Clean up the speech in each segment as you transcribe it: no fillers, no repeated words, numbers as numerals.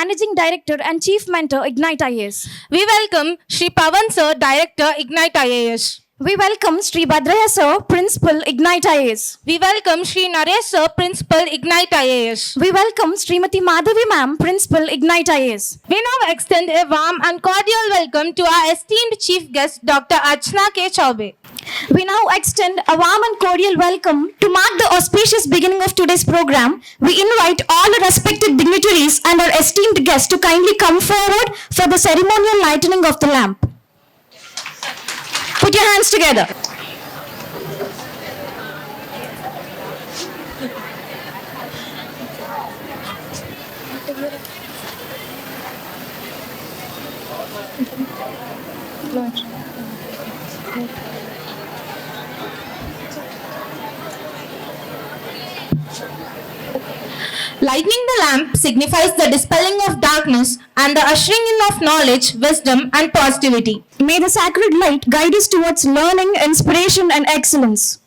Managing Director and Chief Mentor, Ignite IAS. We welcome Shri Pawan Sir, Director, Ignite IAS. We welcome Sri Bhadraya Sir, Principal, Ignite IAS. We welcome Shri Naresh Sir, Principal, Ignite IAS. We welcome Srimati Madhavi Ma'am, Principal, Ignite IAS. We now extend a warm and cordial welcome to our esteemed Chief Guest, Dr. Archana K. Chaube. We now extend a warm and cordial welcome. To mark the auspicious beginning of today's program, we invite all the respected dignitaries and our esteemed guests to kindly come forward for the ceremonial lighting of the lamp. Put your hands together. Lighting the lamp signifies the dispelling of darkness and the ushering in of knowledge, wisdom, and positivity. May the sacred light guide us towards learning, inspiration, and excellence.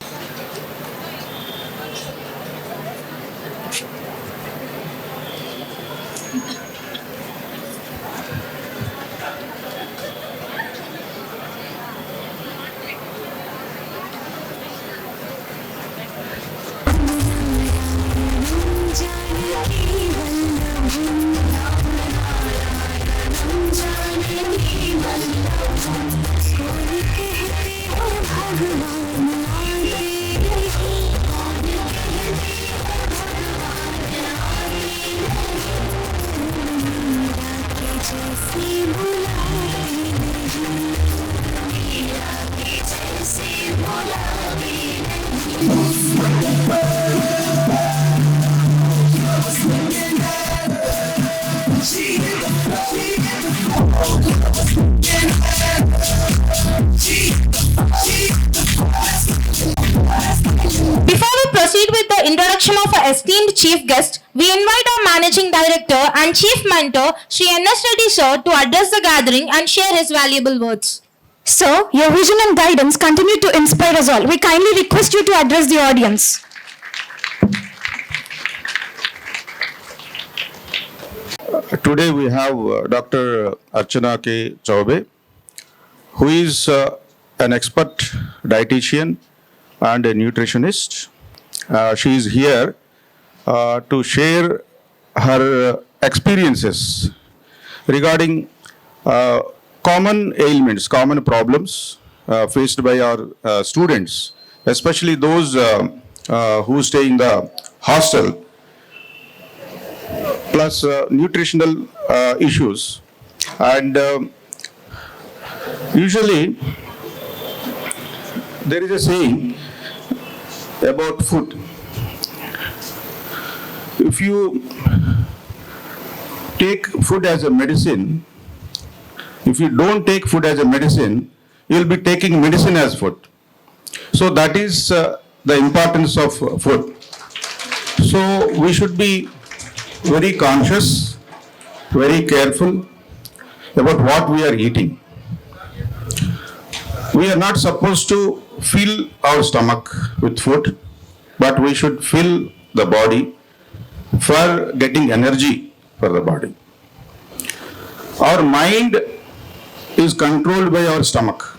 Before we proceed with the introduction of our esteemed Chief Guest, we invite our Managing Director and Chief Mentor, Shri N.S. Reddy Sir, to address the gathering and share his valuable words. Sir, your vision and guidance continue to inspire us all. We kindly request you to address the audience. Today we have Dr. Archana K. Chaube, who is an expert dietitian and a nutritionist. She is here to share her experiences regarding common ailments, common problems faced by our students, especially those who stay in the hostel, plus nutritional issues. And usually there is a saying about food. If you take food as a medicine, if you don't take food as a medicine, you will be taking medicine as food. So that is the importance of food. So we should be very conscious, very careful about what we are eating. We are not supposed to fill our stomach with food, but we should fill the body for getting energy for the body. Our mind is controlled by our stomach.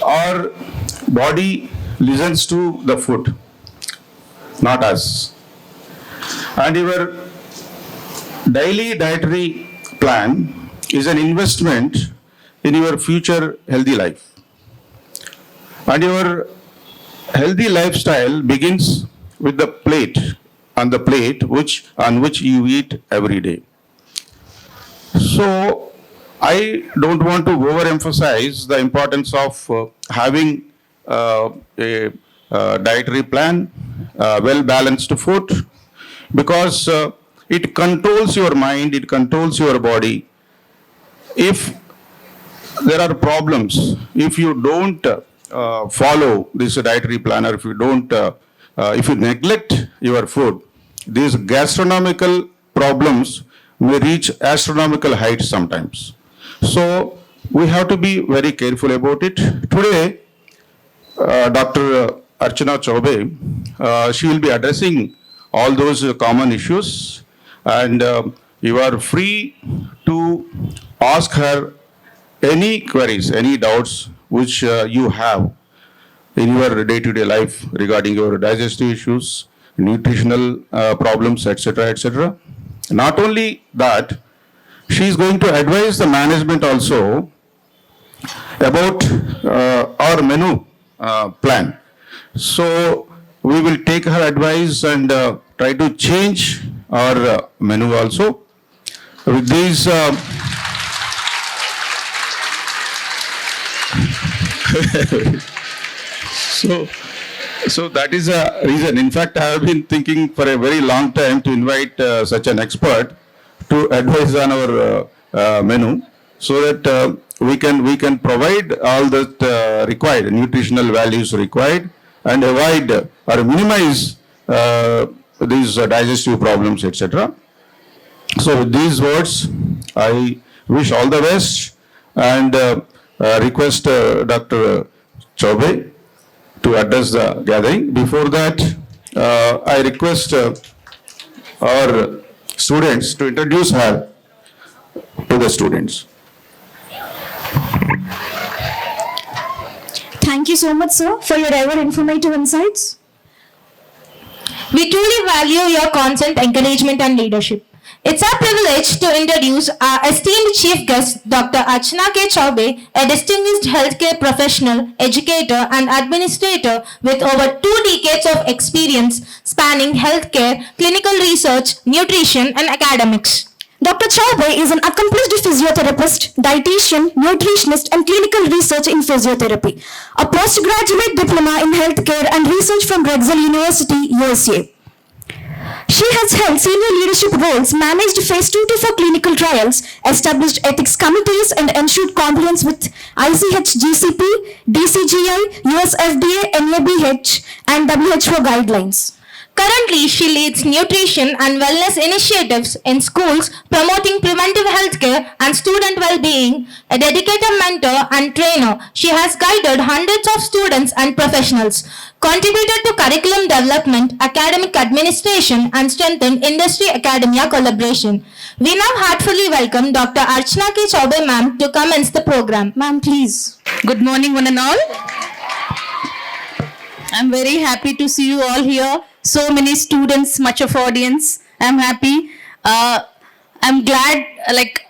Our body listens to the food, not us. And your daily dietary plan is an investment in your future healthy life. And your healthy lifestyle begins with the plate, on which you eat every day. So I don't want to overemphasize the importance of having a dietary plan, well-balanced food, because it controls your mind, it controls your body. If there are problems, if you don't follow this dietary plan, or if you neglect your food, these gastronomical problems may reach astronomical heights sometimes. So we have to be very careful about it. Today, Dr. Archana Chaube, she will be addressing all those common issues, and you are free to ask her any queries, any doubts which you have in your day-to-day life regarding your digestive issues, nutritional problems, etc., etc. Not only that, she is going to advise the management also about our menu plan. So we will take her advice and try to change our menu also. With these, so so that is a reason. In fact, I have been thinking for a very long time to invite such an expert to advise on our menu, so that we can provide all that required nutritional values required and avoid or minimize these digestive problems, etc. So with these words, I wish all the best and request Dr. Chaube to address the gathering. Before that, I request our students to introduce her to the students. Thank you so much, sir, for your ever informative insights. We truly value your constant encouragement and leadership. It's our privilege to introduce our esteemed chief guest, Dr. Archana K. Chaube, a distinguished healthcare professional, educator, and administrator with over 2 decades of experience spanning healthcare, clinical research, nutrition, and academics. Dr. Chaube is an accomplished physiotherapist, dietitian, nutritionist, and clinical research in physiotherapy. A postgraduate diploma in healthcare and research from Drexel University, USA. She has held senior leadership roles, managed phase 2 to 4 clinical trials, established ethics committees, and ensured compliance with ICH GCP, DCGI, US FDA, NABH, and WHO guidelines. Currently, she leads nutrition and wellness initiatives in schools, promoting preventive healthcare and student well-being. A dedicated mentor and trainer, she has guided hundreds of students and professionals, contributed to curriculum development, academic administration, and strengthened industry-academia collaboration. We now heartfully welcome Dr. Archana K. Chaube ma'am to commence the program. Ma'am, please. Good morning, one and all. I'm very happy to see you all here. So many students, much of audience. I'm happy. I'm glad,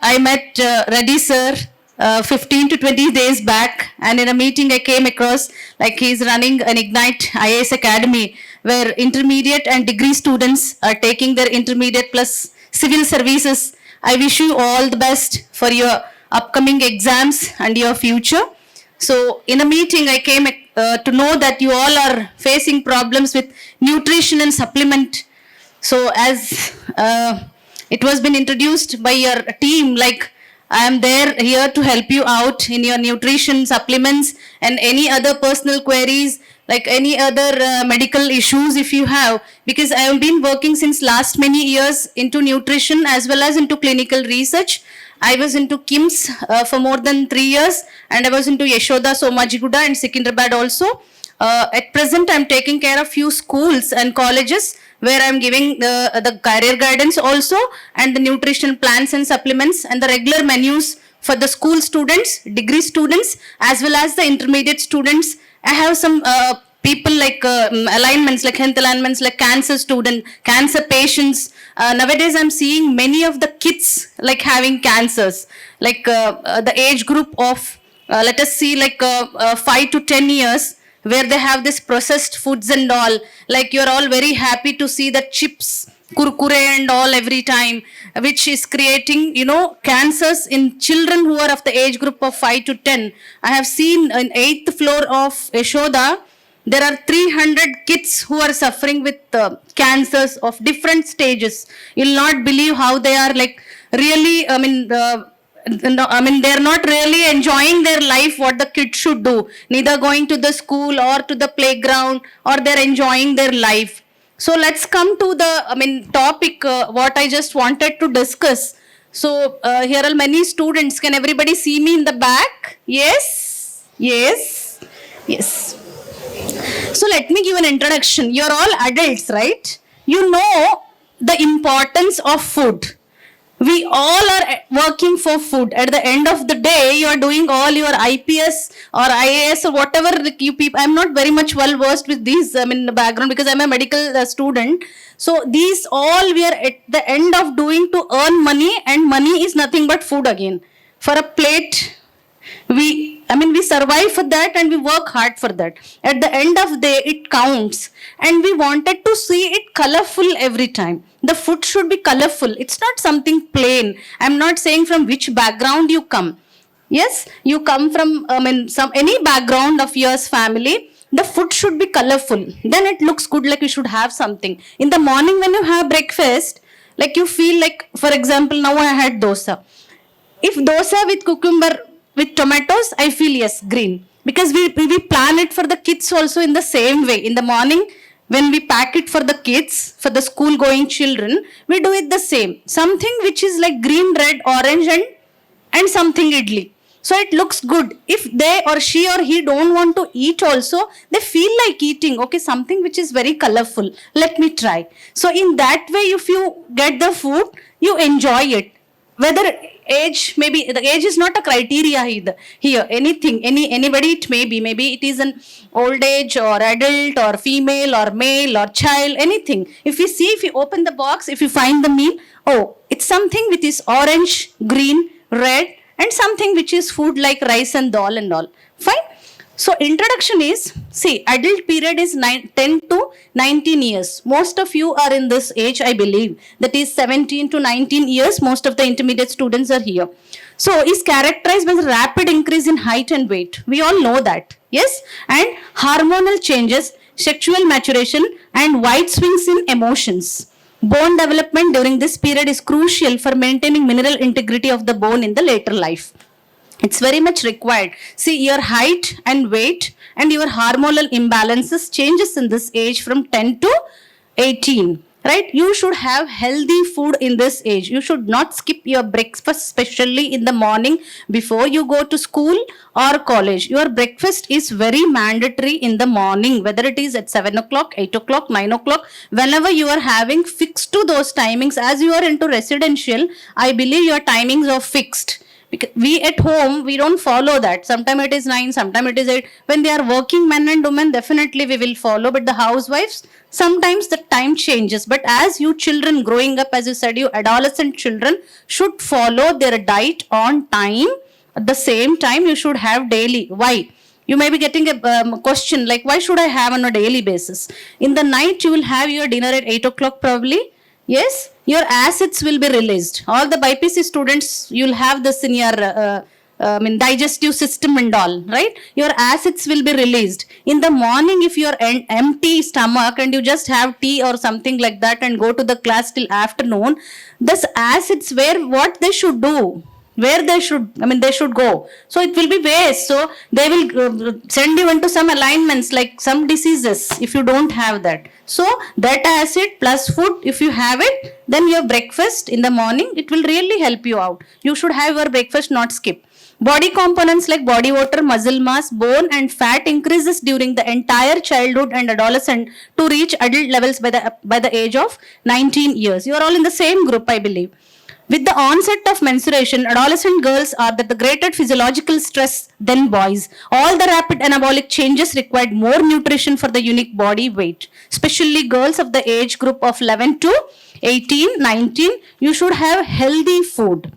I met Reddy sir 15 to 20 days back, and in a meeting I came across, he's running an Ignite IAS Academy, where intermediate and degree students are taking their intermediate plus civil services. I wish you all the best for your upcoming exams and your future. So in a meeting, I came to know that you all are facing problems with nutrition and supplement. So as it was been introduced by your team, I am there here to help you out in your nutrition, supplements, and any other personal queries, any other medical issues if you have, because I have been working since last many years into nutrition as well as into clinical research. I was into KIMS for more than 3 years, and I was into Yashoda, Somajiguda, and Secunderabad also. At present, I'm taking care of few schools and colleges where I'm giving the career guidance also, and the nutrition plans and supplements and the regular menus for the school students, degree students, as well as the intermediate students. I have some people alignments, health alignments, cancer student, cancer patients. Nowadays, I'm seeing many of the kids having cancers, the age group of, let us see, 5 to 10 years, where they have this processed foods and all. You're all very happy to see the chips, kurkure and all every time, which is creating, cancers in children who are of the age group of 5 to 10. I have seen in 8th floor of Yashoda, there are 300 kids who are suffering with cancers of different stages. You'll not believe how they are really, they're not really enjoying their life, what the kids should do. Neither going to the school or to the playground, or they're enjoying their life. So let's come to the, topic, what I just wanted to discuss. So here are many students. Can everybody see me in the back? Yes? Yes? Yes. So let me give an introduction. You're all adults, right? You know the importance of food. We all are working for food. At the end of the day, you are doing all your IPS or IAS or whatever you people. I'm not very much well versed with these in the background because I'm a medical student. So these all we are at the end of doing to earn money, and money is nothing but food again. For a plate, we survive for that and we work hard for that. At the end of the day, it counts, and we wanted to see it colorful every time. The food should be colorful. It's not something plain. I'm not saying from which background you come. Yes, you come from any background of yours family. The food should be colorful. Then it looks good, like you should have something. In the morning when you have breakfast, like you feel like, for example, now I had dosa. If dosa with cucumber with tomatoes, I feel yes, green. Because we plan it for the kids also in the same way. In the morning, when we pack it for the kids, for the school going children, we do it the same. Something which is like green, red, orange and something idli. So it looks good. If they or she or he don't want to eat also, they feel like eating. Okay, something which is very colorful. Let me try. So in that way, if you get the food, you enjoy it. Whether age, maybe the age is not a criteria here. Anything, anybody it may be. Maybe it is an old age or adult or female or male or child, anything. If you open the box, if you find the meal, oh, it's something which is orange, green, red, and something which is food like rice and dal and all. Fine. So introduction is, see, adult period is 10 to 19 years. Most of you are in this age, I believe. That is 17 to 19 years. Most of the intermediate students are here. So is characterized by the rapid increase in height and weight. We all know that. Yes. And hormonal changes, sexual maturation, and wide swings in emotions. Bone development during this period is crucial for maintaining mineral integrity of the bone in the later life. It's very much required. See, your height and weight and your hormonal imbalances changes in this age from 10 to 18. Right? You should have healthy food in this age. You should not skip your breakfast, especially in the morning before you go to school or college. Your breakfast is very mandatory in the morning, whether it is at 7 o'clock, 8 o'clock, 9 o'clock, whenever you are having fixed to those timings. As you are into residential, I believe your timings are fixed. Because we at home, we don't follow that. Sometimes it is 9, sometimes it is 8. When they are working men and women, definitely we will follow. But the housewives, sometimes the time changes. But as you children growing up, as you said, you adolescent children should follow their diet on time. At the same time, you should have daily. Why? You may be getting a question like, why should I have on a daily basis? In the night, you will have your dinner at 8 o'clock probably. Yes, your acids will be released. All the BPC students, you'll have this in your digestive system and all, right? Your acids will be released. In the morning, if you're empty stomach and you just have tea or something like that and go to the class till afternoon, this acids, what they should do? They should go. So it will be waste. So they will send you into some alignments like some diseases if you don't have that. So that acid plus food, if you have it, then your breakfast in the morning, it will really help you out. You should have your breakfast, not skip. Body components like body water, muscle mass, bone and fat increases during the entire childhood and adolescent to reach adult levels by the age of 19 years. You are all in the same group, I believe. With the onset of menstruation, adolescent girls are at the greater physiological stress than boys. All the rapid anabolic changes required more nutrition for the unique body weight. Especially girls of the age group of 11 to 18, 19, you should have healthy food.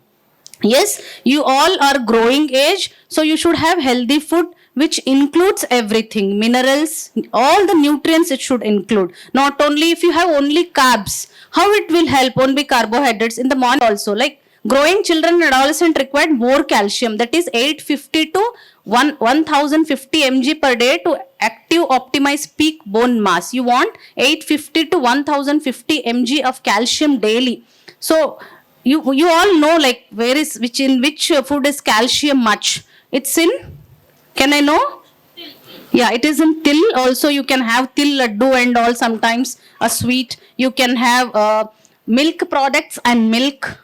Yes, you all are growing age, so you should have healthy food which includes everything, minerals, all the nutrients it should include. Not only if you have only carbs, how it will help, only carbohydrates in the morning also. Like growing children and adolescent required more calcium, that is 850 to 1050 mg per day to active optimize peak bone mass. You want 850 to 1050 mg of calcium daily. So you all know like in which food is calcium much. It's in, can I know? Yeah, it is in till. Also you can have till laddu and all, sometimes a sweet. You can have milk products and milk.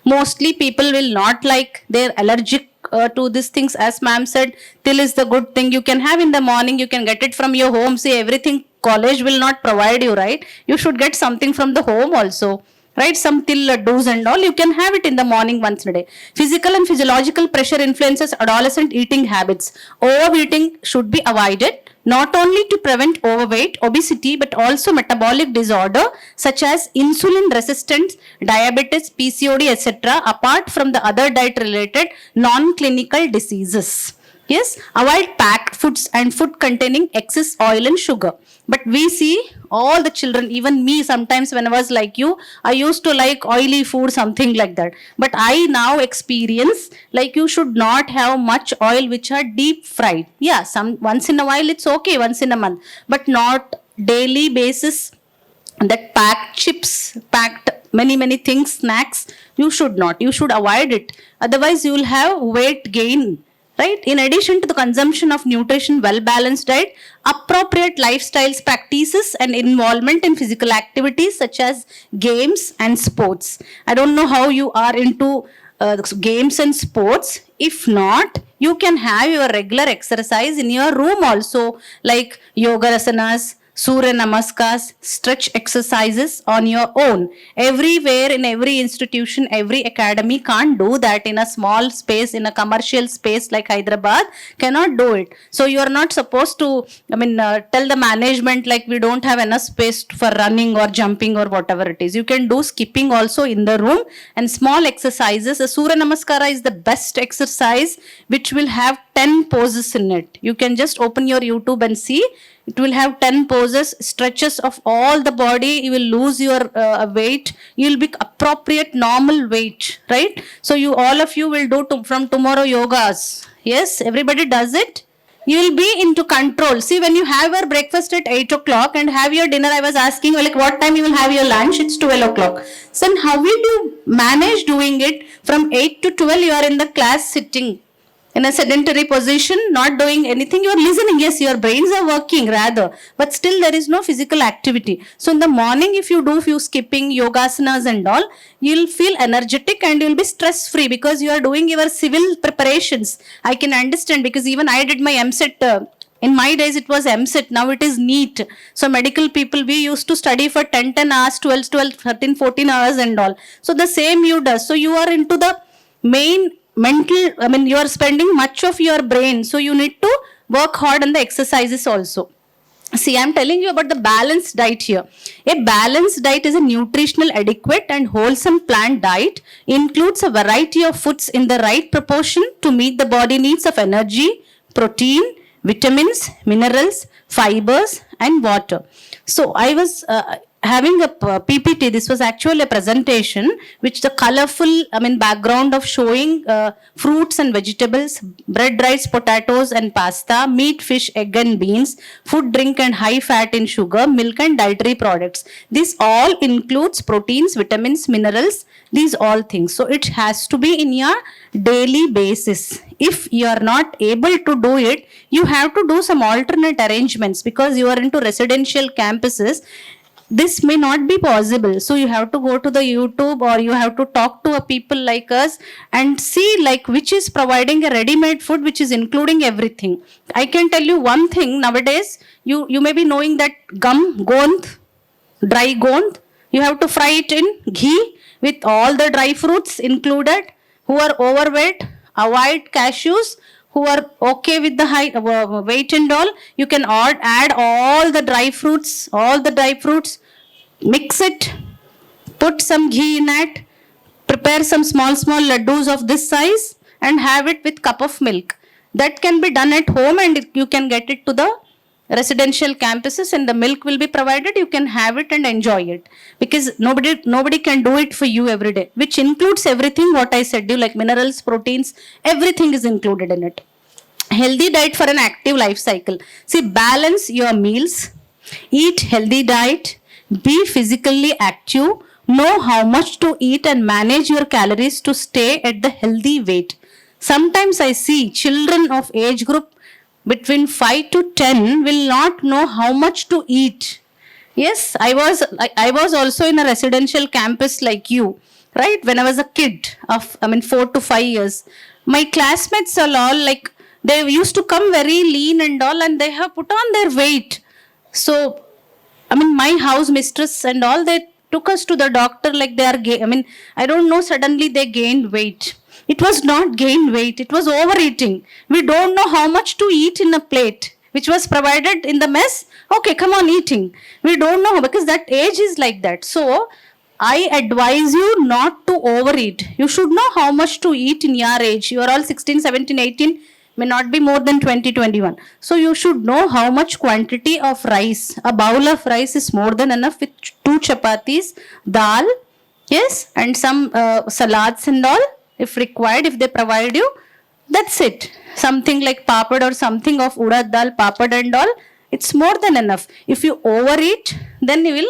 Mostly people will not like, they're allergic to these things. As ma'am said, till is the good thing. You can have in the morning, you can get it from your home. See, everything college will not provide you, right? You should get something from the home also, right? Some till laddus and all, you can have it in the morning once a day. Physical and physiological pressure influences adolescent eating habits. Overeating should be avoided, not only to prevent overweight, obesity, but also metabolic disorder such as insulin resistance, diabetes, PCOD, etc., apart from the other diet related non-clinical diseases. Yes, avoid packed foods and food containing excess oil and sugar. But we see all the children, even me sometimes when I was like you, I used to like oily food, something like that. But I now experience like you should not have much oil which are deep fried. Yeah, some once in a while it's okay, once in a month, but not daily basis. That packed chips, packed many things, snacks, you should not. You should avoid it. Otherwise, you will have weight gain. Right? In addition to the consumption of nutrition, well-balanced diet, appropriate lifestyles, practices, and involvement in physical activities such as games and sports. I don't know how you are into games and sports. If not, you can have your regular exercise in your room also, like yoga asanas, Surya Namaskars, stretch exercises on your own. Everywhere, in every institution, every academy can't do that in a small space, in a commercial space like Hyderabad, cannot do it. So you are not supposed to, tell the management like we don't have enough space for running or jumping or whatever it is. You can do skipping also in the room and small exercises. The Surya Namaskara is the best exercise which will have 10 poses in it. You can just open your YouTube and see. It will have 10 poses, stretches of all the body. You will lose your weight. You will be appropriate normal weight, right? So you all of you will do from tomorrow yogas. Yes, everybody does it. You will be into control. See, when you have your breakfast at 8 o'clock and have your dinner, I was asking like what time you will have your lunch. It's 12 o'clock. So then how will you manage doing it? From 8 to 12 you are in the class sitting in a sedentary position, not doing anything. You are listening. Yes, your brains are working rather, but still there is no physical activity. So in the morning, if you do few skipping, yogasanas and all, you'll feel energetic and you'll be stress free because you are doing your civil preparations. I can understand because even I did my MSET. In my days, it was MSET. Now it is NEET. So medical people, we used to study for 10 hours, 12, 13, 14 hours and all. So the same you does. So you are into the main mental, you are spending much of your brain. So you need to work hard on the exercises also. See, I'm telling you about the balanced diet here. A balanced diet is a nutritional, adequate and wholesome plant diet. Includes a variety of foods in the right proportion to meet the body needs of energy, protein, vitamins, minerals, fibers and water. So I was having a PPT. This was actually a presentation which the colorful background of showing fruits and vegetables, bread, rice, potatoes and pasta, meat, fish, egg and beans, food, drink and high fat in sugar, milk and dietary products. This all includes proteins, vitamins, minerals, these all things. So it has to be in your daily basis. If you are not able to do it, you have to do some alternate arrangements because you are into residential campuses. This may not be possible. So you have to go to the YouTube or you have to talk to a people like us and see like which is providing a ready-made food which is including everything. I can tell you one thing nowadays, you may be knowing that gond, dry gond, you have to fry it in ghee with all the dry fruits included. Who are overweight, avoid cashews. Who are okay with the high weight and all, you can add all the dry fruits, mix it, put some ghee in it, prepare some small laddus of this size and have it with cup of milk. That can be done at home and you can get it to the residential campuses and the milk will be provided. You can have it and enjoy it because nobody can do it for you every day, which includes everything what I said you, like minerals, proteins, everything is included in it. Healthy diet for an active life cycle. See, balance your meals, eat healthy diet, be physically active, know how much to eat and manage your calories to stay at the healthy weight. Sometimes I see children of age group between 5 to 10 will not know how much to eat. Yes, I was also in a residential campus like you, right? When I was a kid of 4 to 5 years, my classmates are all like they used to come very lean and all, and they have put on their weight. So I mean, my house mistress and all, they took us to the doctor like they are, I mean, I don't know, suddenly they gained weight. It was not gain weight, it was overeating. We don't know how much to eat in a plate, which was provided in the mess. Okay, come on, eating. We don't know because that age is like that. So, I advise you not to overeat. You should know how much to eat in your age. You are all 16, 17, 18, may not be more than 20, 21. So you should know how much quantity of rice. A bowl of rice is more than enough with 2 chapatis, dal, yes, and some salads and all if required, if they provide you. That's it. Something like papad or something of urad dal, papad and all, it's more than enough. If you overeat, then you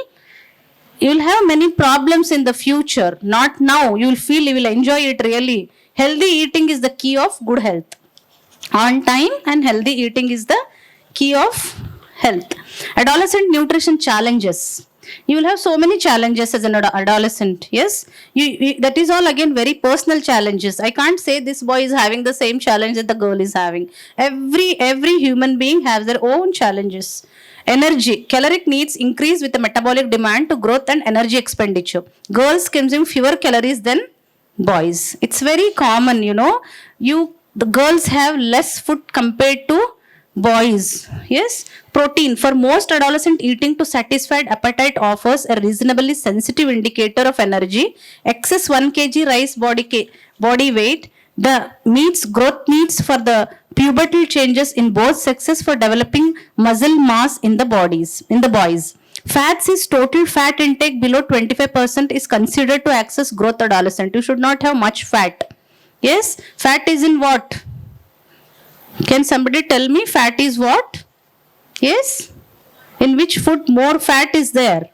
will have many problems in the future. Not now. You will feel you will enjoy it really. Healthy eating is the key of good health. On time and healthy eating is the key of health. Adolescent nutrition challenges. You will have so many challenges as an adolescent. Yes, that is all again very personal challenges. I can't say this boy is having the same challenge that the girl is having. Every human being has their own challenges. Energy, caloric needs increase with the metabolic demand to growth and energy expenditure. Girls consume fewer calories than boys. It's very common, you know. The girls have less food compared to boys. Yes, protein. For most adolescent, eating to satisfied appetite offers a reasonably sensitive indicator of energy. Excess 1 kg rice body weight, the growth needs for the pubertal changes in both sexes for developing muscle mass in the boys. Fats is total fat intake below 25% is considered to access growth adolescent. You should not have much fat. Yes, fat is in what? Can somebody tell me fat is what? Yes, in which food more fat is there?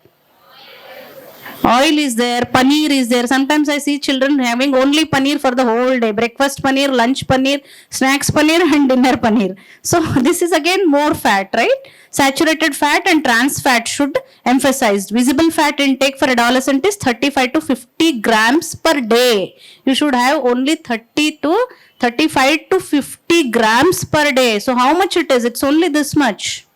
Oil is there, paneer is there. Sometimes I see children having only paneer for the whole day. Breakfast paneer, lunch paneer, snacks paneer and dinner paneer. So this is again more fat, right? Saturated fat and trans fat should emphasized. Visible fat intake for adolescent is 35 to 50 grams per day. You should have only 35 to 50 grams per day. So how much it is? It's only this much.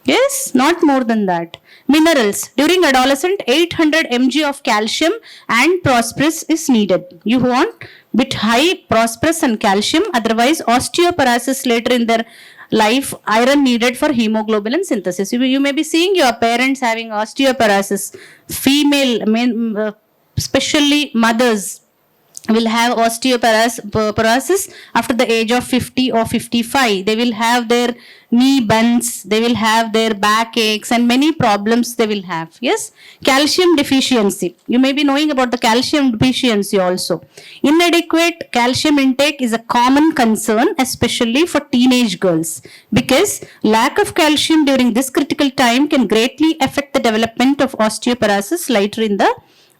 Yes, not more than that. Minerals. During adolescent, 800 mg of calcium and phosphorus is needed. You want bit high phosphorus and calcium. Otherwise, osteoporosis later in their life, iron needed for hemoglobin synthesis. You may be seeing your parents having osteoporosis. Female, especially mothers, will have osteoporosis after the age of 50 or 55. They will have their knee bends, they will have their back aches and many problems they will have. Yes, calcium deficiency. You may be knowing about the calcium deficiency also. Inadequate calcium intake is a common concern, especially for teenage girls, because lack of calcium during this critical time can greatly affect the development of osteoporosis later in the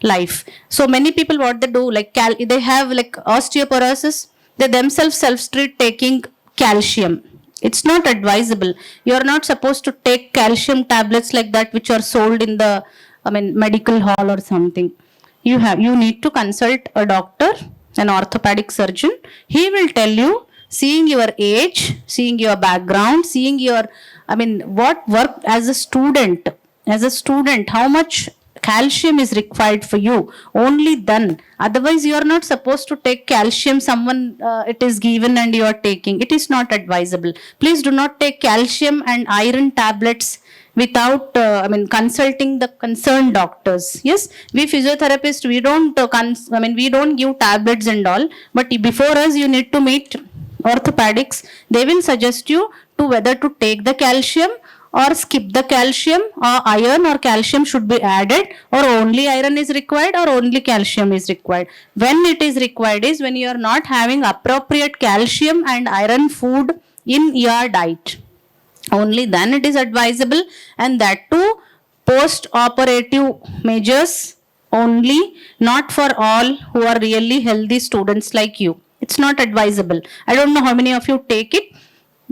life. So many people, what they do, like they have like osteoporosis, they themselves self-treat taking calcium. It's not advisable. You are not supposed to take calcium tablets like that which are sold in the medical hall or something. You need to consult a doctor, an orthopedic surgeon. He will tell you, seeing your age, seeing your background, seeing your what work as a student, how much calcium is required for you. Only then. Otherwise, you are not supposed to take calcium. It is given and you are taking. It is not advisable. Please do not take calcium and iron tablets without consulting the concerned doctors. Yes, we physiotherapists, we don't give tablets and all. But before us, you need to meet orthopedics. They will suggest you to whether to take the calcium or skip the calcium, or iron or calcium should be added, or only iron is required, or only calcium is required. When it is required is when you are not having appropriate calcium and iron food in your diet. Only then it is advisable, and that too post-operative measures only, not for all who are really healthy students like you. It's not advisable. I don't know how many of you take it,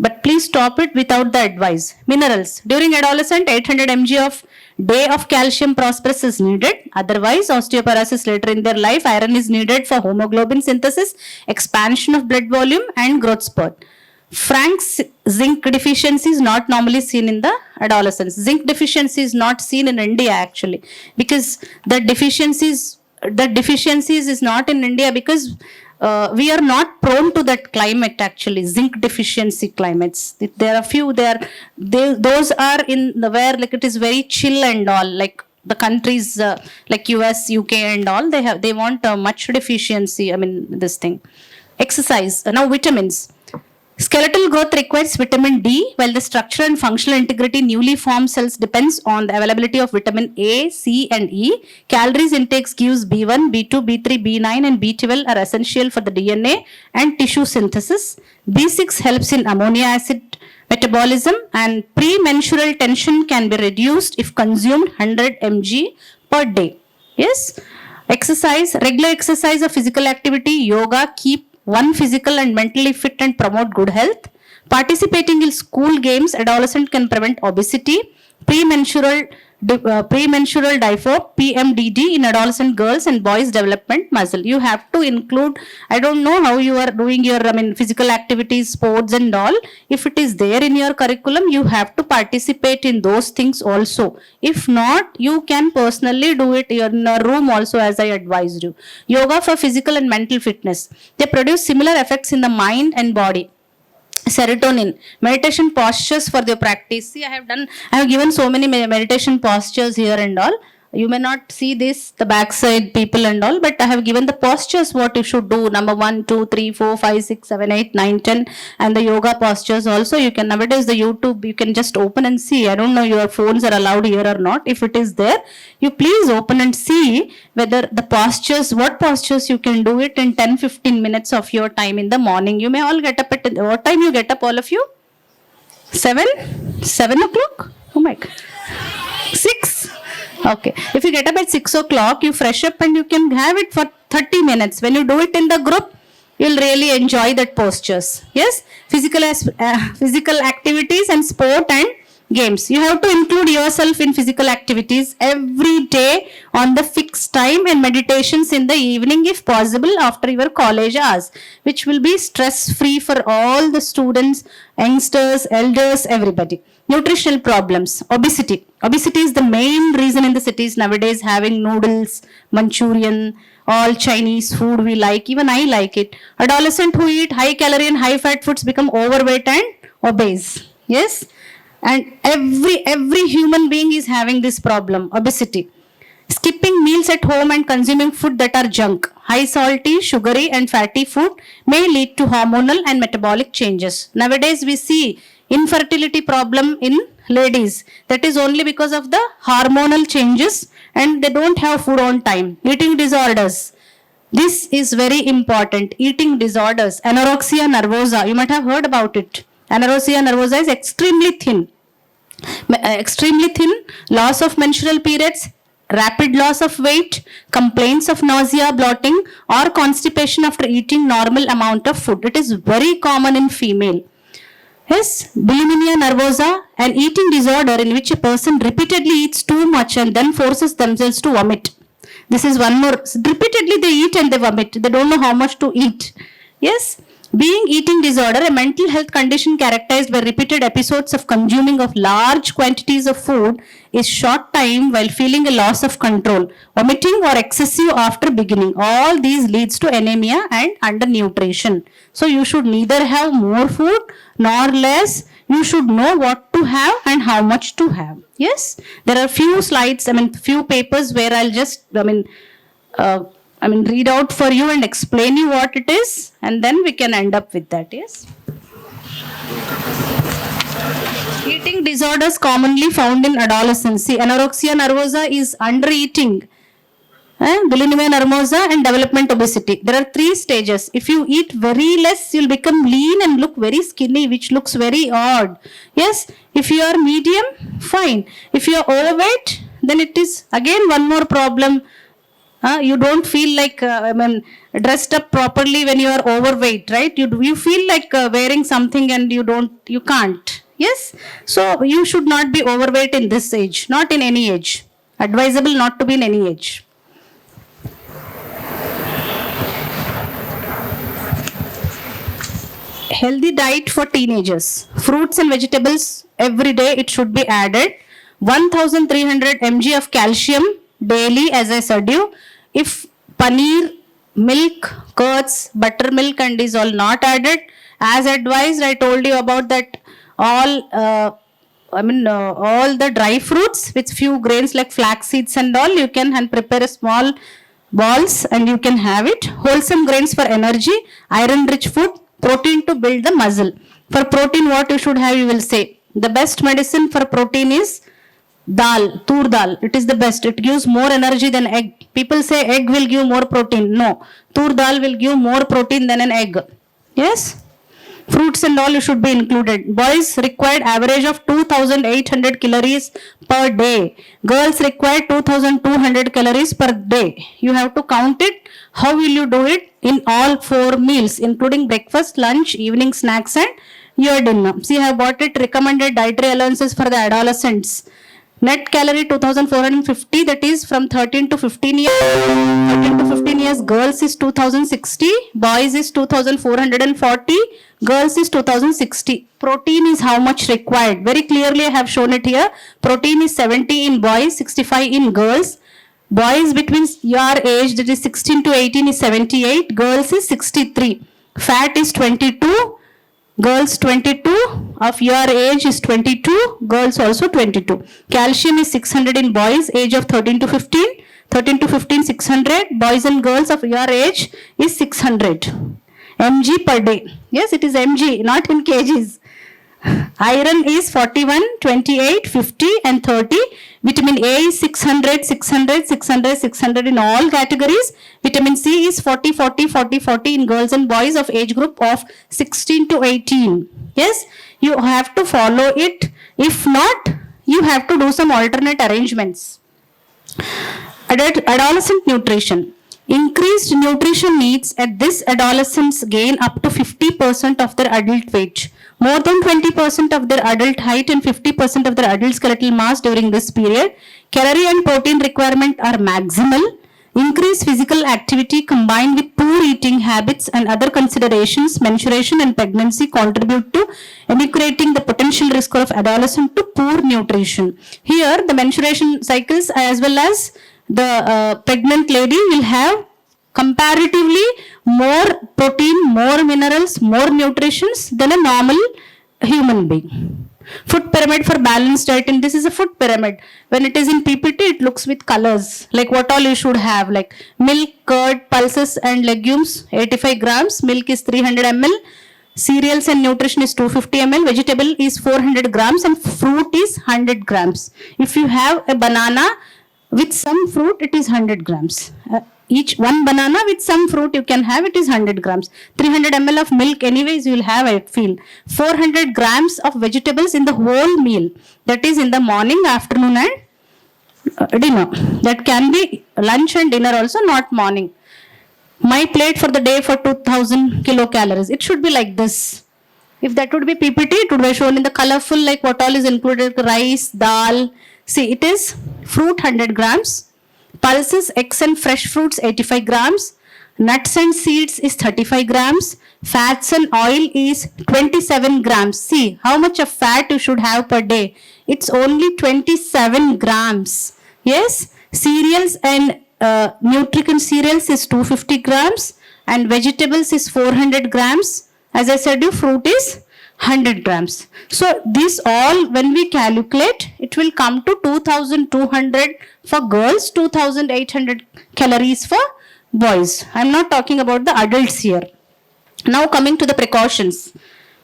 but please stop it without the advice. Minerals. During adolescent, 800 mg of day of calcium phosphorus is needed. Otherwise, osteoporosis later in their life, iron is needed for hemoglobin synthesis, expansion of blood volume and growth spurt. Frank zinc deficiency is not normally seen in the adolescents. Zinc deficiency is not seen in India actually, because the deficiencies is not in India because we are not prone to that climate actually, zinc deficiency climates. There are few there, those are in the where like it is very chill and all, like the countries like US, UK and all, they want much deficiency. I mean this thing. Exercise. Now vitamins. Skeletal growth requires vitamin D, while the structure and functional integrity newly formed cells depends on the availability of vitamin A, C, and E. Calories intakes gives B1, B2, B3, B9, and B12 are essential for the DNA and tissue synthesis. B6 helps in ammonia acid metabolism, and premenstrual tension can be reduced if consumed 100 mg per day. Yes. Exercise. Regular exercise or physical activity, yoga, keep one physical and mentally fit and promote good health. Participating in school games, adolescent can prevent obesity. Premenstrual DIFO, PMDD in adolescent girls and boys development muscle. You have to include, I don't know how you are doing your, physical activities, sports and all. If it is there in your curriculum, you have to participate in those things also. If not, you can personally do it in a room also, as I advised you. Yoga for physical and mental fitness. They produce similar effects in the mind and body. Serotonin, meditation postures for the practice. See, I have given so many meditation postures here and all. You may not see this, the backside people and all, but I have given the postures what you should do. Number 1, 2, 3, 4, 5, 6, 7, 8, 9, 10, and the yoga postures also. You can, nowadays the YouTube, you can just open and see. I don't know your phones are allowed here or not. If it is there, you please open and see whether the postures, what postures you can do it in 10-15 minutes of your time in the morning. You may all get up at, what time you get up, all of you? 7 o'clock? Oh my God. 6? Okay. If you get up at 6 o'clock, you fresh up and you can have it for 30 minutes. When you do it in the group, you'll really enjoy that postures. Yes? Physical activities and sport and games. You have to include yourself in physical activities every day on the fixed time, and meditations in the evening if possible after your college hours, which will be stress free for all the students, youngsters, elders, everybody. Nutritional problems. Obesity. Obesity is the main reason in the cities nowadays, having noodles, Manchurian, all Chinese food we like. Even I like it. Adolescent who eat high calorie and high fat foods become overweight and obese. Yes. And every human being is having this problem, obesity. Skipping meals at home and consuming food that are junk, high salty, sugary and fatty food may lead to hormonal and metabolic changes. Nowadays we see infertility problem in ladies. That is only because of the hormonal changes, and they don't have food on time. Eating disorders. This is very important. Eating disorders. Anorexia nervosa. You might have heard about it. Anorexia nervosa is extremely thin. Loss of menstrual periods, rapid loss of weight, complaints of nausea, bloating or constipation after eating normal amount of food. It is very common in female. Yes, bulimia nervosa, an eating disorder in which a person repeatedly eats too much and then forces themselves to vomit. This is one more. Repeatedly they eat and they vomit. They don't know how much to eat. Yes. Being eating disorder, a mental health condition characterized by repeated episodes of consuming of large quantities of food, is short time while feeling a loss of control, vomiting or excessive after beginning. All these leads to anemia and undernutrition. So you should neither have more food nor less. You should know what to have and how much to have. Yes, there are few slides, few papers where I'll just, read out for you and explain you what it is, and then we can end up with that. Yes. Eating disorders commonly found in adolescence. Anorexia nervosa is undereating. Bulimia nervosa and development obesity. There are 3 stages. If you eat very less, you'll become lean and look very skinny, which looks very odd. Yes. If you are medium, fine. If you are overweight, then it is again one more problem. You don't feel like dressed up properly when you are overweight, right? You feel like wearing something and you can't. Yes. So you should not be overweight in this age, not in any age. Advisable not to be in any age. Healthy diet for teenagers. Fruits and vegetables every day it should be added. 1300 mg of calcium daily, as I said you. If paneer, milk, curds, buttermilk and is all not added, as advised, I told you about that all all the dry fruits with few grains like flax seeds and all, you can and prepare a small balls and you can have it. Wholesome grains for energy, iron rich food, protein to build the muscle. For protein, what you should have, you will say. The best medicine for protein is dal, tur dal. It is the best. It gives more energy than egg. People say egg will give more protein. No, tur dal will give more protein than an egg. Yes? Fruits and all should be included. Boys required average of 2800 calories per day. Girls require 2200 calories per day. You have to count it. How will you do it? In all 4 meals, including breakfast, lunch, evening snacks and your dinner. See, I have bought it recommended dietary allowances for the adolescents. Net calorie 2450, that is from 13 to 15 years. 13 to 15 years, girls is 2060, boys is 2440, girls is 2060. Protein is how much required. Very clearly I have shown it here. Protein is 70 in boys, 65 in girls. Boys between your age, that is 16 to 18 is 78, girls is 63. Fat is 22. Girls 22, of your age is 22, girls also 22. Calcium is 600 in boys, age of 13 to 15. 13 to 15, 600. Boys and girls of your age is 600 mg per day. Yes, it is mg, not in kgs. Iron is 41, 28, 50 and 30. Vitamin A is 600, 600, 600, 600 in all categories. Vitamin C is 40, 40, 40, 40 in girls and boys of age group of 16 to 18. Yes, you have to follow it. If not, you have to do some alternate arrangements. Adolescent nutrition. Increased nutrition needs at this adolescents gain up to 50% of their adult weight. More than 20% of their adult height and 50% of their adult skeletal mass during this period. Calorie and protein requirement are maximal. Increased physical activity combined with poor eating habits and other considerations, menstruation and pregnancy contribute to enumerating the potential risk of adolescent to poor nutrition. Here, the menstruation cycles as well as the pregnant lady will have comparatively more protein, more minerals, more nutrition than a normal human being. Food pyramid for balanced diet, and this is a food pyramid. When it is in PPT, it looks with colors, like what all you should have, like milk, curd, pulses and legumes, 85 grams, milk is 300 ml, cereals and nutrition is 250 ml, vegetable is 400 grams and fruit is 100 grams. If you have a banana with some fruit, it is 100 grams. Each one banana with some fruit you can have, it is 100 grams. 300 ml of milk anyways you will have, I feel. 400 grams of vegetables in the whole meal. That is in the morning, afternoon and dinner. That can be lunch and dinner also, not morning. My plate for the day for 2000 kilocalories. It should be like this. If that would be PPT, it would be shown in the colorful, like what all is included, rice, dal. See, it is fruit 100 grams, pulses, eggs and fresh fruits 85 grams, nuts and seeds is 35 grams, fats and oil is 27 grams. See how much of fat you should have per day. It's only 27 grams. Yes, cereals and nutrient cereals is 250 grams and vegetables is 400 grams. As I said, you fruit is 100 grams. So this all when we calculate, it will come to 2200 for girls, 2800 calories for boys. I am not talking about the adults here. Now coming to the precautions.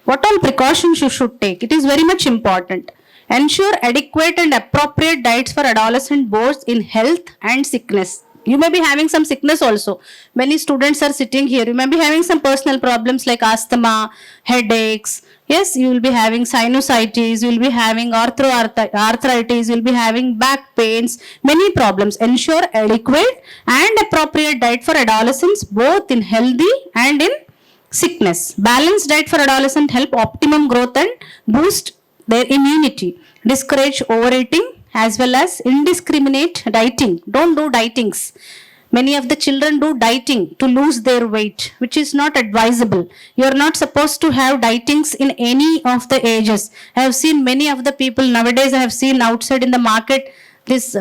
What all precautions you should take? It is very much important. Ensure adequate and appropriate diets for adolescent both in health and sickness. You may be having some sickness also. Many students are sitting here. You may be having some personal problems like asthma, headaches. Yes, you will be having sinusitis, you will be having arthritis, you will be having back pains, many problems. Ensure adequate and appropriate diet for adolescents both in healthy and in sickness. Balanced diet for adolescents help optimum growth and boost their immunity. Discourage overeating as well as indiscriminate dieting. Don't do dietings. Many of the children do dieting to lose their weight, which is not advisable. You are not supposed to have dietings in any of the ages. I have seen many of the people nowadays, I have seen outside in the market, this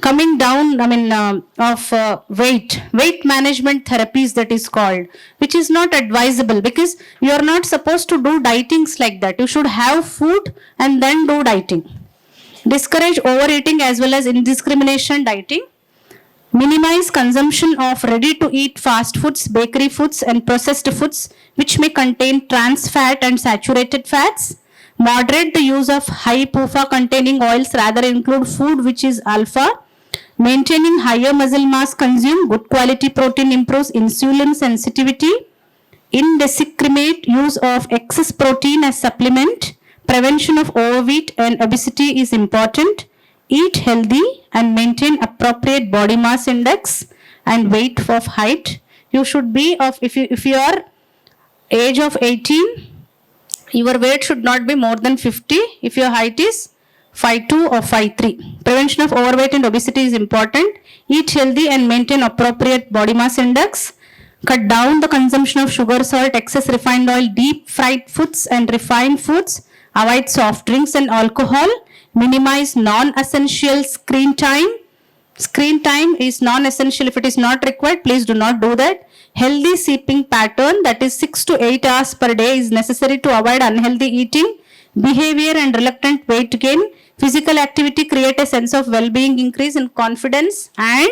coming down, of weight management therapies that is called, which is not advisable because you are not supposed to do dietings like that. You should have food and then do dieting. Discourage overeating as well as indiscrimination dieting. Minimize consumption of ready-to-eat fast foods, bakery foods, and processed foods, which may contain trans fat and saturated fats. Moderate the use of high PUFA containing oils, rather include food which is alpha. Maintaining higher muscle mass, consume good quality protein improves insulin sensitivity. Indiscriminate use of excess protein as supplement. Prevention of overweight and obesity is important. Eat healthy and maintain appropriate body mass index and weight of height. You should be of, if you are age of 18, your weight should not be more than 50 if your height is 5'2" or 5'3". Prevention of overweight and obesity is important. Eat healthy and maintain appropriate body mass index. Cut down the consumption of sugar, salt, excess refined oil, deep fried foods and refined foods. Avoid soft drinks and alcohol. Minimize non-essential screen time. Screen time is non-essential. If it is not required, please do not do that. Healthy sleeping pattern, that is 6 to 8 hours per day, is necessary to avoid unhealthy eating. Behavior and reluctant weight gain. Physical activity create a sense of well-being, increase in confidence and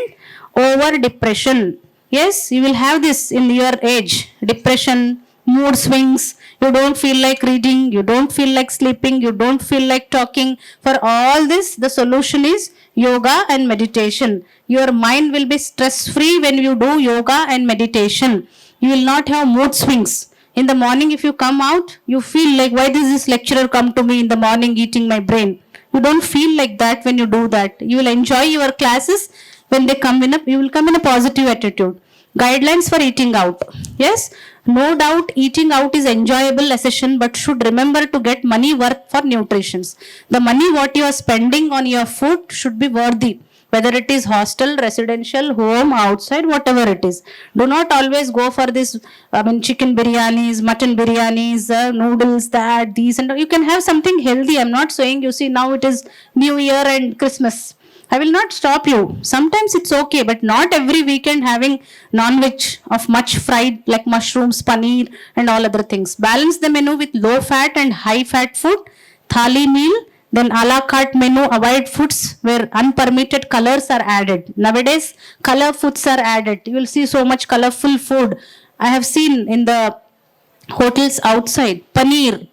over depression. Yes, you will have this in your age. Depression, mood swings, you don't feel like reading, you don't feel like sleeping, you don't feel like talking. For all this, the solution is yoga and meditation. Your mind will be stress-free when you do yoga and meditation. You will not have mood swings. In the morning, if you come out, you feel like, why does this lecturer come to me in the morning eating my brain? You don't feel like that when you do that. You will enjoy your classes when they come in you will come in a positive attitude. Guidelines for eating out. Yes, no doubt eating out is enjoyable a session, but should remember to get money worth for nutrition. The money what you are spending on your food should be worthy, whether it is hostel, residential, home, outside, whatever it is. Do not always go for this, chicken biryanis, mutton biryanis, noodles, these, and you can have something healthy. I'm not saying, you see, now it is New Year and Christmas. I will not stop you. Sometimes it's okay, but not every weekend having non-veg of much fried like mushrooms, paneer and all other things. Balance the menu with low fat and high fat food. Thali meal, then a la carte menu. Avoid foods where unpermitted colors are added. Nowadays, color foods are added. You will see so much colorful food. I have seen in the hotels outside. Paneer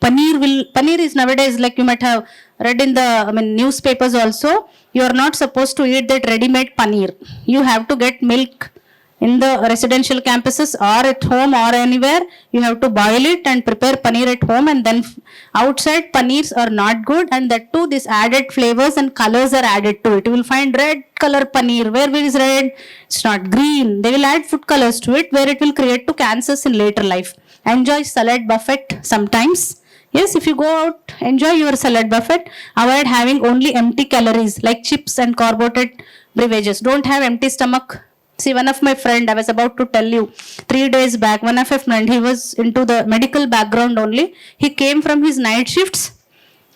is nowadays, like you might have read in the newspapers also. You are not supposed to eat that ready-made paneer. You have to get milk in the residential campuses or at home or anywhere. You have to boil it and prepare paneer at home, and then outside paneers are not good, and that too this added flavors and colors are added to it. You will find red color paneer. Where is red? It's not green. They will add food colors to it where it will create to cancers in later life. Enjoy salad buffet sometimes. Yes, if you go out, enjoy your salad buffet. Avoid having only empty calories like chips and carbonated beverages. Don't have empty stomach. See, one of my friend, I was about to tell you, 3 days back, one of my friend, he was into the medical background only. He came from his night shifts.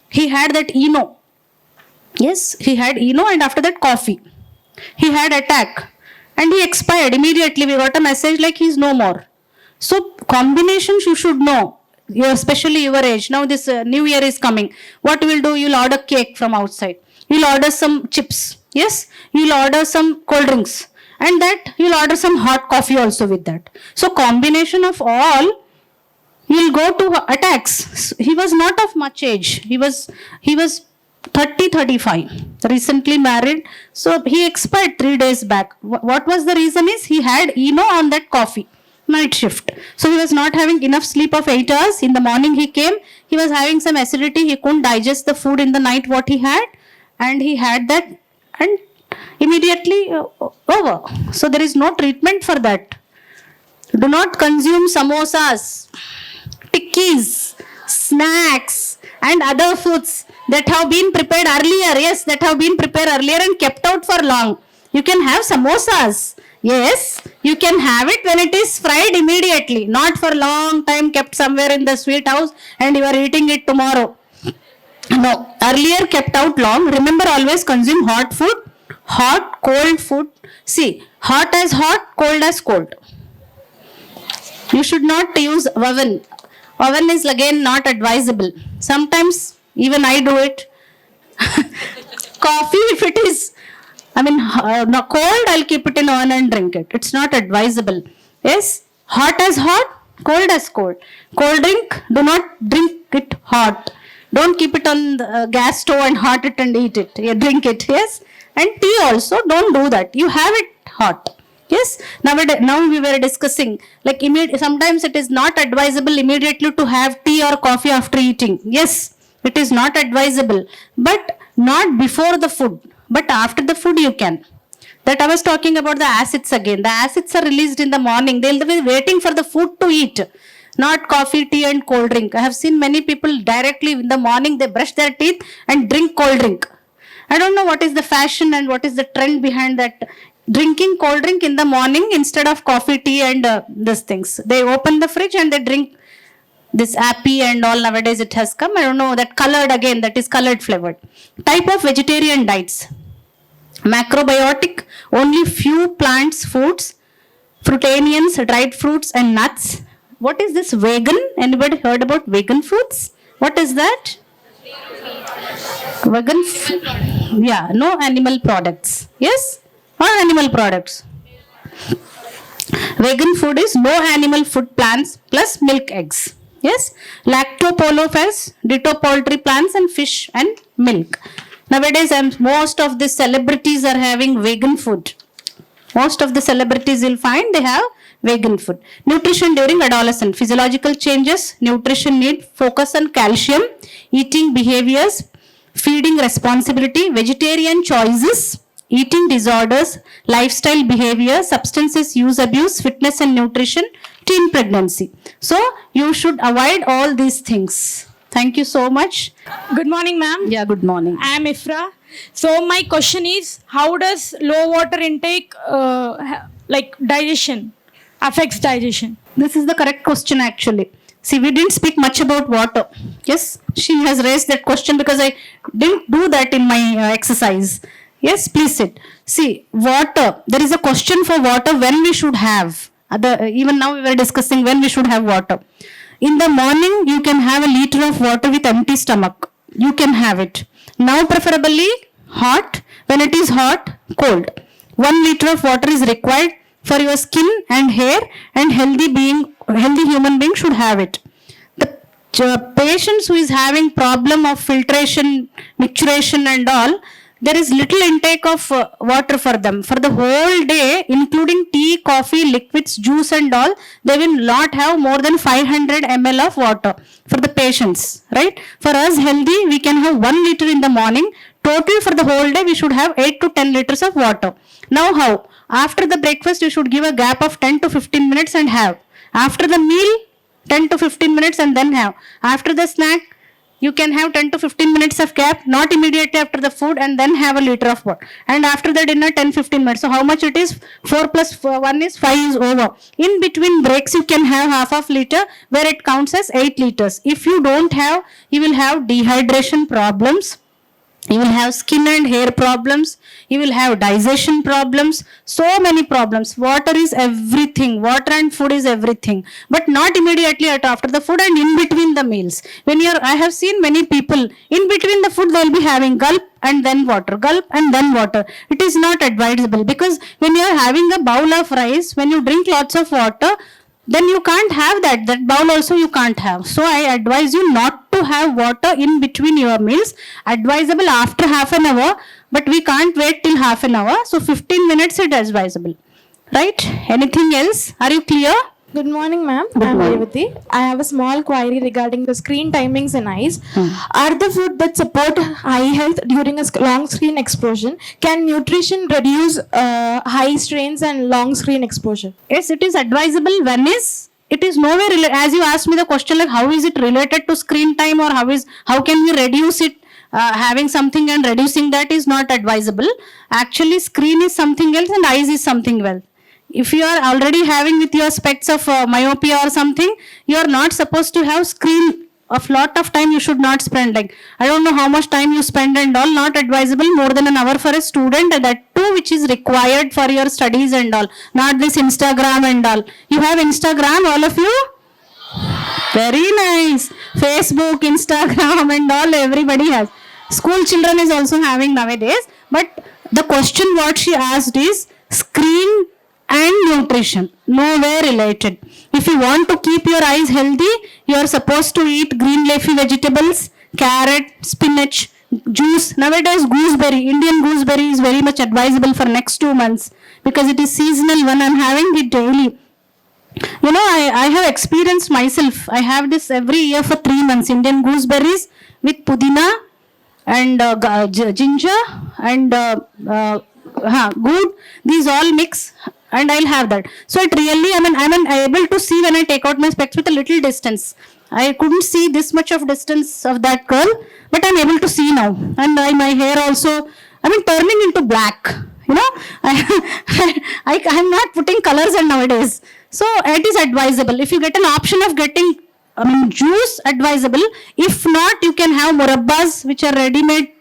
He had that Eno. Yes, he had Eno, and after that coffee. He had attack and he expired immediately. We got a message like he's no more. So combinations you should know. Especially your age. Now this new year is coming. What you will do? You'll order cake from outside. You'll order some chips. Yes. You'll order some cold drinks. And that you'll order some hot coffee also with that. So combination of all, you'll go to attacks. He was not of much age. He was 30, 35. Recently married. So he expired 3 days back. What was the reason is he had Eno on that coffee. Night shift. So he was not having enough sleep of 8 hours. In the morning he came, he was having some acidity. He couldn't digest the food in the night what he had, and he had that and immediately over. So there is no treatment for that. Do not consume samosas, tikkis, snacks and other foods that have been prepared earlier. Yes, that have been prepared earlier and kept out for long. You can have samosas. Yes, you can have it when it is fried immediately, not for long time kept somewhere in the sweet house and you are eating it tomorrow. No, earlier kept out long. Remember, always consume hot food, hot, cold food. See, hot as hot, cold as cold. You should not use oven. Oven is again not advisable. Sometimes even I do it. Coffee, if it is, not cold, I'll keep it in oven and drink it. It's not advisable. Yes, hot as hot, cold as cold. Cold drink, do not drink it hot. Don't keep it on the gas stove and hot it and eat it. Yeah, drink it. Yes, and tea also. Don't do that. You have it hot. Yes. Now we were discussing like sometimes it is not advisable immediately to have tea or coffee after eating. Yes, it is not advisable, but not before the food. But after the food you can. That I was talking about the acids again. The acids are released in the morning. They'll be waiting for the food to eat. Not coffee, tea and cold drink. I have seen many people directly in the morning they brush their teeth and drink cold drink. I don't know what is the fashion and what is the trend behind that. Drinking cold drink in the morning instead of coffee, tea and these things. They open the fridge and they drink this appy and all. Nowadays it has come. I don't know, that colored again, that is colored flavored. Type of vegetarian diets. Macrobiotic, only few plants, foods, fruitarians, dried fruits and nuts. What is this vegan? Anybody heard about vegan foods? What is that? Vegan, yeah, no animal products. Yes, or animal products. Vegan food is no animal food, plants plus milk, eggs. Yes, lactopolofers, ditto poultry, plants and fish and milk. Nowadays, most of the celebrities are having vegan food. Most of the celebrities you'll find they have vegan food. Nutrition during adolescence. Physiological changes, nutrition need, focus on calcium, eating behaviors, feeding responsibility, vegetarian choices, eating disorders, lifestyle behavior, substances use abuse, fitness and nutrition, teen pregnancy. So, you should avoid all these things. Thank you so much. Good morning, ma'am. Yeah, good morning. I am Ifra. So my question is, how does low water intake, digestion, affects digestion? This is the correct question actually. See, we didn't speak much about water. Yes, she has raised that question because I didn't do that in my exercise. Yes, please sit. See, water. There is a question for water when we should have. Even now we were discussing when we should have water. In the morning, you can have a liter of water with empty stomach. You can have it. Now preferably hot. When it is hot, cold. 1 liter of water is required for your skin and hair, and healthy human being should have it. The patients who is having problem of filtration, micturition and all, there is little intake of water for them. For the whole day, including tea, coffee, liquids, juice and all, they will not have more than 500 ml of water for the patients, right? For us healthy, we can have 1 liter in the morning. Total for the whole day, we should have 8 to 10 liters of water. Now how? After the breakfast, you should give a gap of 10 to 15 minutes and have. After the meal, 10 to 15 minutes and then have. After the snack, you can have 10 to 15 minutes of gap, not immediately after the food, and then have a liter of water. And after the dinner, 10-15 minutes. So how much it is? 4 plus 1 is 5 is over. In between breaks, you can have half of liter, where it counts as 8 liters. If you don't have, you will have dehydration problems. You will have skin and hair problems. You will have digestion problems. So many problems. Water is everything. Water and food is everything. But not immediately after the food and in between the meals. I have seen many people, in between the food they will be having gulp and then water. Gulp and then water. It is not advisable because when you are having a bowl of rice, when you drink lots of water, then you can't have that. That bowl also you can't have. So I advise you not to have water in between your meals. Advisable after half an hour, but we can't wait till half an hour. So 15 minutes is advisable. Right? Anything else? Are you clear? Good morning, ma'am. I'm Revati. I have a small query regarding the screen timings in eyes. Are the food that support eye health during a long screen exposure? Can nutrition reduce high strains and long screen exposure? Yes, it is advisable when it is nowhere as you asked me the question like how is it related to screen time or how can we reduce it having something and reducing that is not advisable. Actually, screen is something else and eyes is something else. If you are already having with your specs of myopia or something, you are not supposed to have screen of lot of time. You should not spend, like, I don't know how much time you spend and all, not advisable more than an hour for a student, and that too which is required for your studies and all, not this Instagram and all. You have Instagram, all of you? Very nice. Facebook, Instagram and all, everybody has. School children is also having nowadays. But the question what she asked is screen and nutrition, nowhere related. If you want to keep your eyes healthy, you are supposed to eat green leafy vegetables, carrot, spinach, juice. Nowadays gooseberry, Indian gooseberry is very much advisable for next 2 months because it is seasonal one. I'm having it daily. You know, I have experienced myself. I have this every year for 3 months. Indian gooseberries with pudina and ginger and good. These all mix and I'll have that. So it really, I'm able to see when I take out my specs with a little distance. I couldn't see this much of distance of that curl, but I'm able to see now. And my hair also, turning into black. You know, I'm not putting colors in nowadays. So it is advisable. If you get an option of getting juice, advisable. If not, you can have murabbas which are ready-made,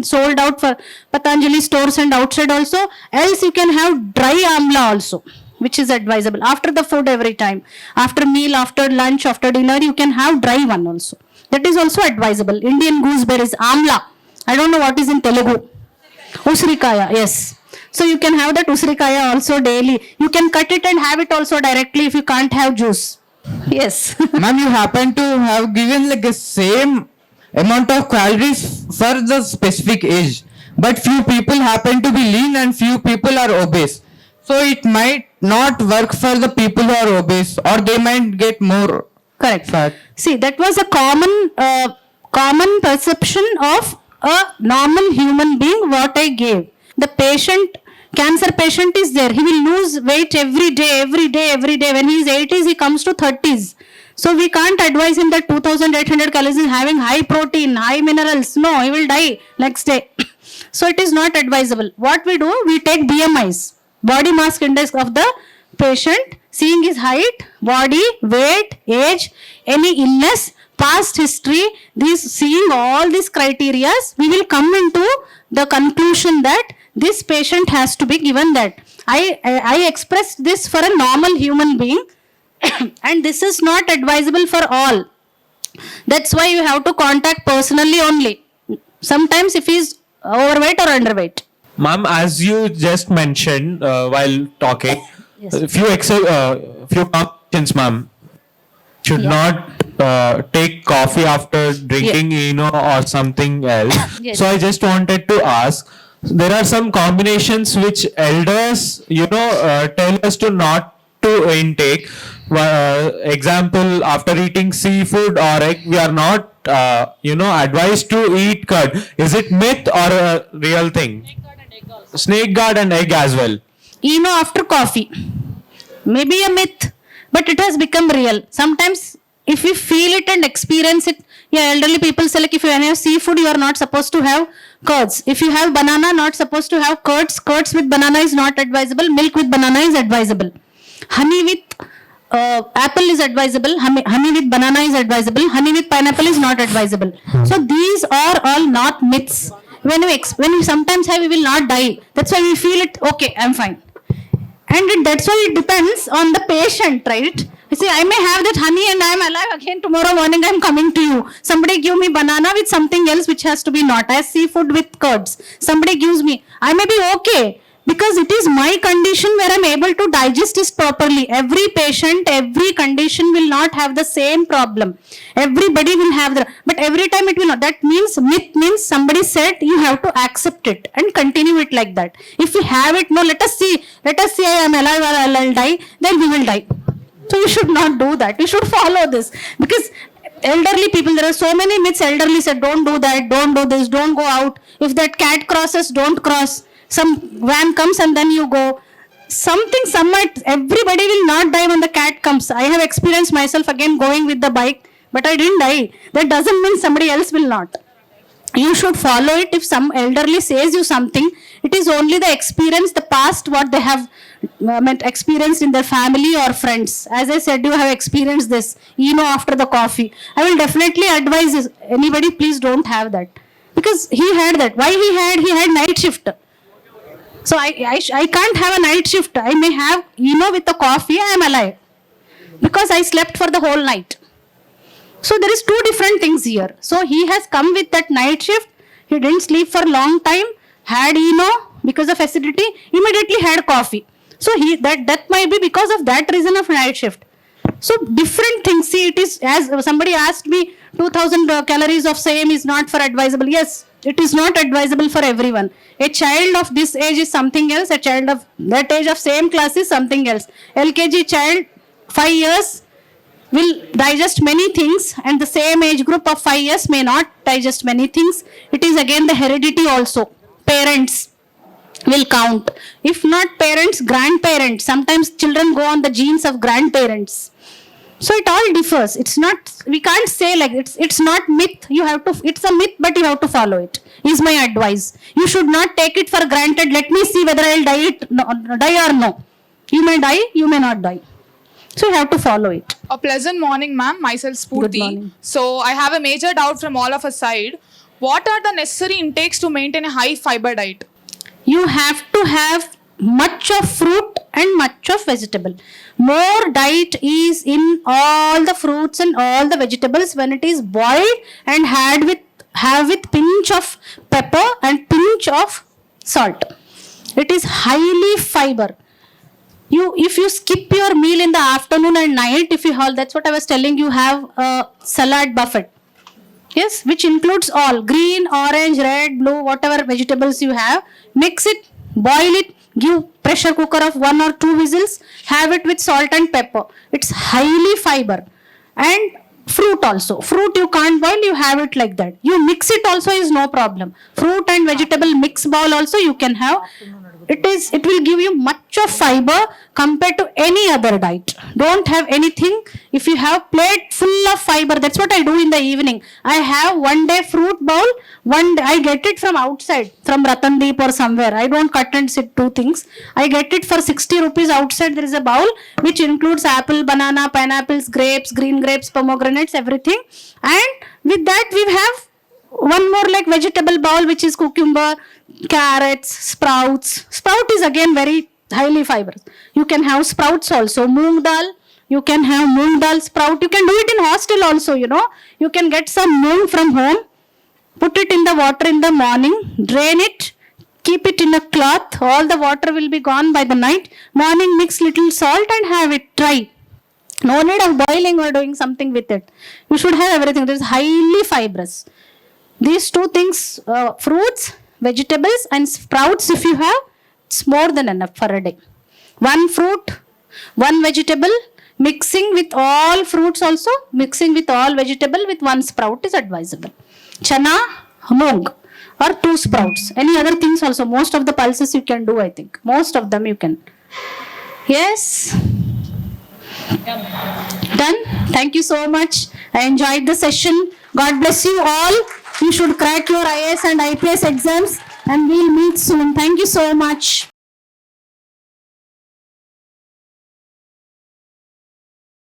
sold out for Patanjali stores and outside also. Else you can have dry amla also, which is advisable. After the food every time. After meal, after lunch, after dinner, you can have dry one also. That is also advisable. Indian gooseberries, amla. I don't know what is in Telugu. Usrikaya, yes. So you can have that usrikaya also daily. You can cut it and have it also directly if you can't have juice. Yes. Ma'am, you happen to have given like the same amount of calories for the specific age, but few people happen to be lean and few people are obese. So it might not work for the people who are obese, or they might get more. Correct. Fat. See, that was a common perception of a normal human being what I gave. The cancer patient is there. He will lose weight every day. When he is 80s, he comes to 30s. So we can't advise him that 2800 calories is having high protein, high minerals. No, he will die next day. So it is not advisable. What we do, we take BMIs, body mass index of the patient, seeing his height, body, weight, age, any illness, past history, seeing all these criteria, we will come into the conclusion that this patient has to be given that. I expressed this for a normal human being and this is not advisable for all. That's why you have to contact personally only. Sometimes if he is overweight or underweight. Ma'am, as you just mentioned while talking, few competitions, ma'am, should not take coffee after drinking, or something else. Yes. So I just wanted to ask, there are some combinations which elders, tell us to not to intake. Example, after eating seafood or egg, we are not, advised to eat curd. Is it myth or a real thing? Snake guard and egg as well. After coffee. Maybe a myth, but it has become real. Sometimes if you feel it and experience it, elderly people say like if you have seafood, you are not supposed to have curds. If you have banana, not supposed to have curds. Curds with banana is not advisable. Milk with banana is advisable. Honey with apple is advisable. Honey with banana is advisable. Honey with pineapple is not advisable. So these are all not myths. When we sometimes have, we will not die. That's why we feel it, okay, I'm fine. And that's why it depends on the patient, right? You see, I may have that honey and I'm alive again tomorrow morning, I'm coming to you. Somebody give me banana with something else which has to be not. I have seafood with curds. Somebody gives me, I may be okay. Because it is my condition where I'm able to digest this properly. Every patient, every condition will not have the same problem. Everybody will have but every time it will not. That means, myth means somebody said you have to accept it and continue it like that. If we have it, no, let us see I am alive or I'll die, then we will die. So we should not do that. We should follow this. Because elderly people, there are so many myths. Elderly said, don't do that, don't do this, don't go out. If that cat crosses, don't cross. Some van comes and then you go. Everybody will not die when the cat comes. I have experienced myself again going with the bike, but I didn't die. That doesn't mean somebody else will not. you should follow it. If some elderly says you something, it is only the experience, the past, what they have experienced in their family or friends. As I said, you have experienced this, after the coffee. I will definitely advise anybody, please don't have that. Because he had that. Why he had night shift. So I can't have a night shift. I may have, with the coffee, I am alive. Because I slept for the whole night. So there is two different things here. So he has come with that night shift. He didn't sleep for a long time. Had because of acidity, immediately had coffee. So that might be because of that reason of night shift. So different things. See, it is, as somebody asked me, 2000 calories of same is not for advisable. Yes, it is not advisable for everyone. A child of this age is something else. A child of that age of same class is something else. LKG child, 5 years, will digest many things, and the same age group of 5 years may not digest many things. It is again the heredity also. Parents will count. If not parents, grandparents. Sometimes children go on the genes of grandparents. So it all differs. It's not, we can't say like it's not myth. You have to, it's a myth, but you have to follow it, is my advice. You should not take it for granted. Let me see whether I'll die or no. You may die, you may not die. So you have to follow it. A pleasant morning, ma'am. Myself, Spurti. Good morning. So I have a major doubt from all of us side. What are the necessary intakes to maintain a high fiber diet? You have to have much of fruit and much of vegetable. More diet is in all the fruits and all the vegetables when it is boiled and have with pinch of pepper and pinch of salt. It is highly fiber. If you skip your meal in the afternoon and night, that's what I was telling you, have a salad buffet. Yes, which includes all green, orange, red, blue, whatever vegetables you have. Mix it, boil it, give pressure cooker of 1 or 2 whistles, have it with salt and pepper. It's highly fiber. And fruit also. Fruit you can't boil, you have it like that. You mix it also is no problem. Fruit and vegetable mix bowl also you can have. It will give you much of fiber compared to any other diet. Don't have anything. If you have plate full of fiber, that's what I do in the evening. I have one day fruit bowl, one day I get it from outside, from Ratandeep or somewhere. I don't cut and sit 2 things. I get it for 60 rupees outside. There is a bowl which includes apple, banana, pineapples, grapes, green grapes, pomegranates, everything. And with that we have one more like vegetable bowl which is cucumber, carrots, sprouts. Sprout is again very highly fibrous. You can have sprouts also. Moong dal, you can have moong dal sprout. You can do it in hostel also, You can get some moong from home, put it in the water in the morning, drain it, keep it in a cloth. All the water will be gone by the night. Morning mix little salt and have it dry. No need of boiling or doing something with it. You should have everything. It is highly fibrous. These 2 things, fruits, vegetables and sprouts, if you have, it's more than enough for a day. 1 fruit, 1 vegetable, mixing with all fruits also, mixing with all vegetable with 1 sprout is advisable. Chana, moong, or 2 sprouts. Any other things also, most of the pulses you can do, I think. Most of them you can. Yes? Done? Thank you so much. I enjoyed the session. God bless you all. You should crack your IAS and IPS exams and we'll meet soon. Thank you so much.